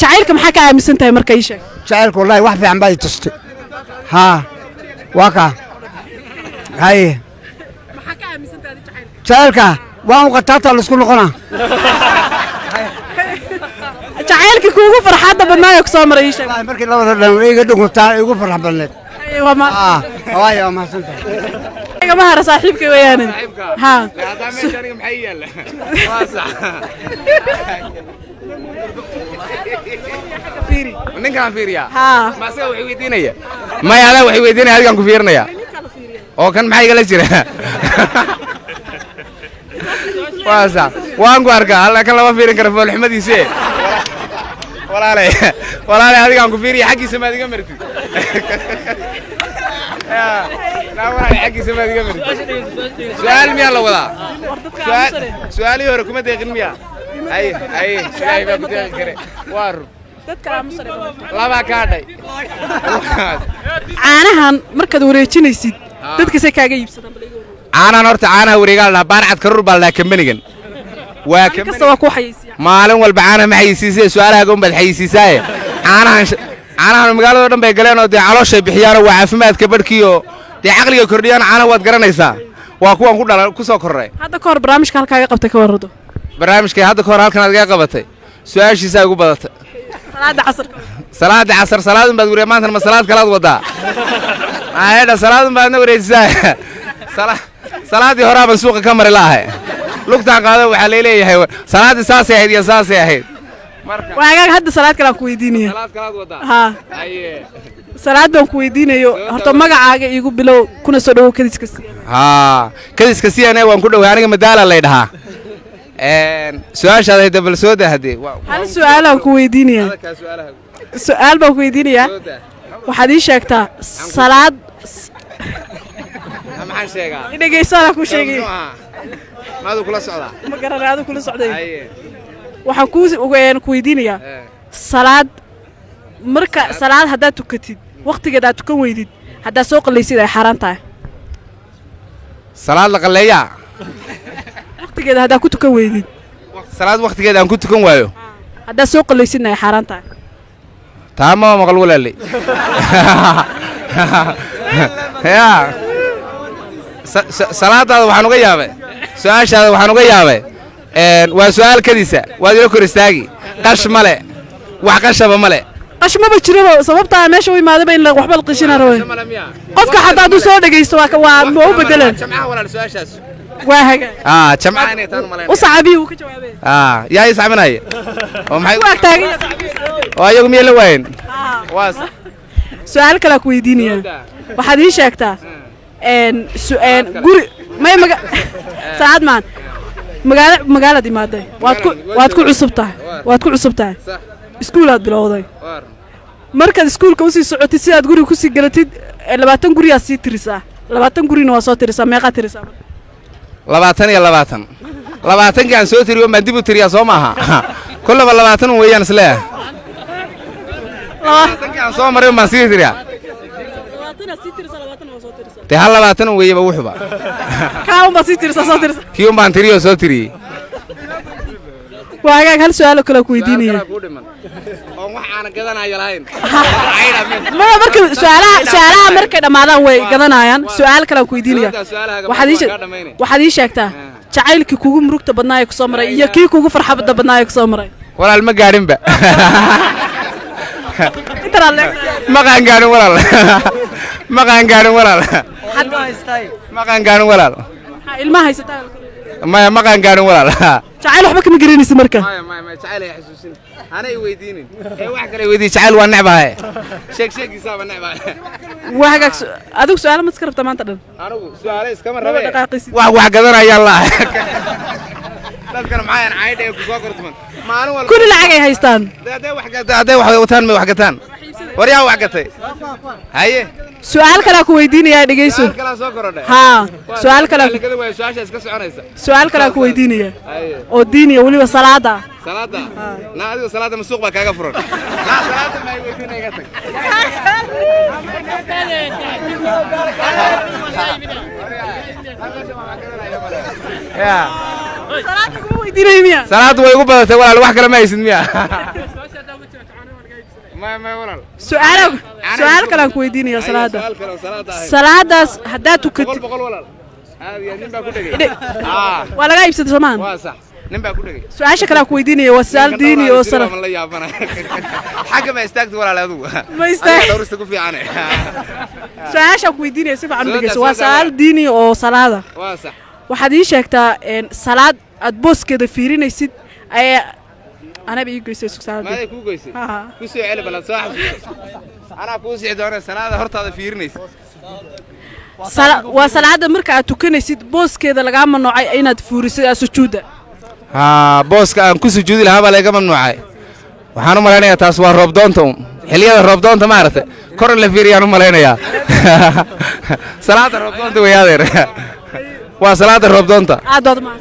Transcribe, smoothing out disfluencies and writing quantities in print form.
jacaylka maxaa ka aaminsan tahay marka ii sheeg jacaylku wallahi wax fiican baa i tustay haa waa kaa haye maxaa ka aaminsan tahay jacaylka jacaylka waan u qataata la isku noqonaa jacaylka kuugu farxadda badnaa ku soo maray ii sheeg markii labada dhan iga dhuguntaa igu farx badneed waa ma waayo ma xasanta iga ma hara saaxiibkay weeyaan ha hada meesha aniga maxay yaala waa sax ninkaan fiiriya ha ma asaga wax weydiinaya ma yaada wax weydiinaya adigan ku fiirinaya oo kan maxay igala jira waa sax waan ku arkaa hal kan lama fiirin karo foolxumadiisa walaale adigan ku fiiriya xaqiisa ma adiga martid لا ولا حقي سماد قمر سؤال ميا الله ولا سؤالي هو ركومة دقيق ميا أي سؤالي ما كنت أذكره وارو لا ما كادي caanahan markaad wareejinaysid dadka say kaaga iibsadaan caanahan horta caanaha wareegaa la baarcad karur baa la kamanigan waa kasta waa ku xayeysiyaa maalin walba caanaha ma xayeysiisay su'aalaha goon bad xayeysiisay caanahan magaalada dhan bay galeen oo de calooshay bixiyaan waa caafimaadka badhkiyo de aqliga kordhiyaan caanaha waad garanaysaa waa kuwan ku dhalan ku soo korray hadda ka hor barnaamijka halkaaga qabtay ka warrado barnaamijka hadda ka hor halkan aad ga qabatay su'aashiisa ugu badatay salaada casar salaadun baad wariye maanta ma salaad kala wadaa ayda salaadun baadna wareejisay salaadii hore baan suuqa ka mari laahay lugtaan qaado waxa leeyahay salaadii saasay ahayd iyo saasay ahayd waaga hadda salaad kala ku weydiinaya salaad kala wadaa ha aye salaad baan ku weydiinayo horta magacaaga iigu bilow kuna soo dhawow kadiska kadiska siyaane waan ku dhawahay aniga madaala la dhahaa su'aashaada dabal soo daahday hal su'aal aan ku weydiinaya su'aal baan ku weydiinaya waxaad ii sheegtaa salaad maxaan sheegaa dhageysan ku sheegay maadu kula socdaa ma garanaado kula socday waxaan ku weydiinayaa salaad marka salaad haddaad tukatid waqtigeed aad tukan weydid haddaad soo qallaysid ay xaaraan tahay salaad la qalleeyaa waqtigeeda haddaad ku tukan weydid salaad waqtigeeda aan ku tukan waayo haddaad soo qallaysidna ay xaaraan tahay taa ma maqal walaalay yaa salaadaada waxaan uga yaabay su'aashaada waxaan uga yaabay waa su'aal kadiisa waad ila kor istaagi qash male wax qashaba male qash ma jiraba sababta meesha u imaadaba in waxba la qashina rabo qofka hadaa uu soo dhageysto waa ma u bedelan jamcaha walaal su'aashaas waa haga jamcaha inay taan male u sacabi uu ka jawaabay yaa is caminay oo maxay waa taagay oo ayagu miyay la waayeen waas su'aal kale ku weydiinaya waxaad ii sheegtaa su'aal guri may maga saad maan magaalada imaaday waad ku cusubtahay iskuulaad bilowday markaad iskuulka u sii socotid si aad guriga ku sii galatid 20 guri aad sii tirisaa 20 gurina waa soo tirisaa meeqa tirisaa 20 iyo 20 kan soo tiriyo ma dib u tiriyaa soo maaha kullaba 20 weeyaan isla 20 kan soo maray ma sii tiriyaa 20 sii tirisaa 20 waa soo tirisaa te hal 20 weeyaba wuxuba kaan ba sii tirisaa soo tirisaa kii baan tiriyo soo tiriyay waaga hal su'aal kale ku weydiinaya oo wax aan gadanayo lahayn ma marka su'aalaha markay dhamaadaan way gadanayaan su'aal kale ku weydiinaya waxaad ii sheegtaa jacaylkii kugu murugta badnaa ee ku soo maray iyo kii kugu farxadda badnaa ee ku soo maray walaal ma gaadhin ba maqaan gaadhin walaal maqaan gaadhin walaal maqaan gaadhin walaal ilmaha haysataa ما كان قالوا ولا تعال وحبك مقريني سمركه ما تعال يا حسوسين انا يويديني اي واحد كان يويدي تعال والنعبه شيك يصاب النعبه واحد ادوك سؤال ما تسكرت ما انت انا سؤال اسكم ربي واحد قدر يلا dadkan maxay aan caayday ku soo kortman maalin walba kulli lacag ay haystaan haday wax wataan ma wax gataan wariyaa wax gatay haye su'aal kale ku weydiinaya dhageyso su'aal kale soo korodhay ha su'aal kale su'aasha iska soconaysa su'aal kale ku weydiinaya oo diiniya waliba salaada na adiga salaada masuuq ba kaaga furan na salaada ma weydiinayga tag salaada way ugu badatay walaal wax kale ma haysid miya ما ولا سؤال كلام كويديني يا صلاة صلاة هدا تكت بقول ولا هذه نبى كده ولا جايب ست زمان واسع نبى كده سؤال كلام كويديني وسؤال ديني وصلاة والله يا بنا حاجة ما استاكت ولا لا ذو ما يستاهل دورستكوا في عنه سؤال كويديني سيف عنه بس وسؤال ديني وصلاة واسع وحدي شكتا إن صلاة أتبوس كده فيرين يصير أي أنا بيجي يصير صلاة ما يكون كويس كوسي على بلد صاحب أنا كوسي دورة السنة هذا هرت هذا فيرنيس وصلاة مركا تكون يصير بوس كده لقى من نوع أين تفورس سجودة بوس كان كوسي جودي لها بلا كمان نوعي وحنا ملنا تاسوا ربضانتهم حليا ربضانت ما عرفت كور اللي فيريانو ملنا يا صلاة ربضانت ويا دير وصلاة ربضانت عدد ما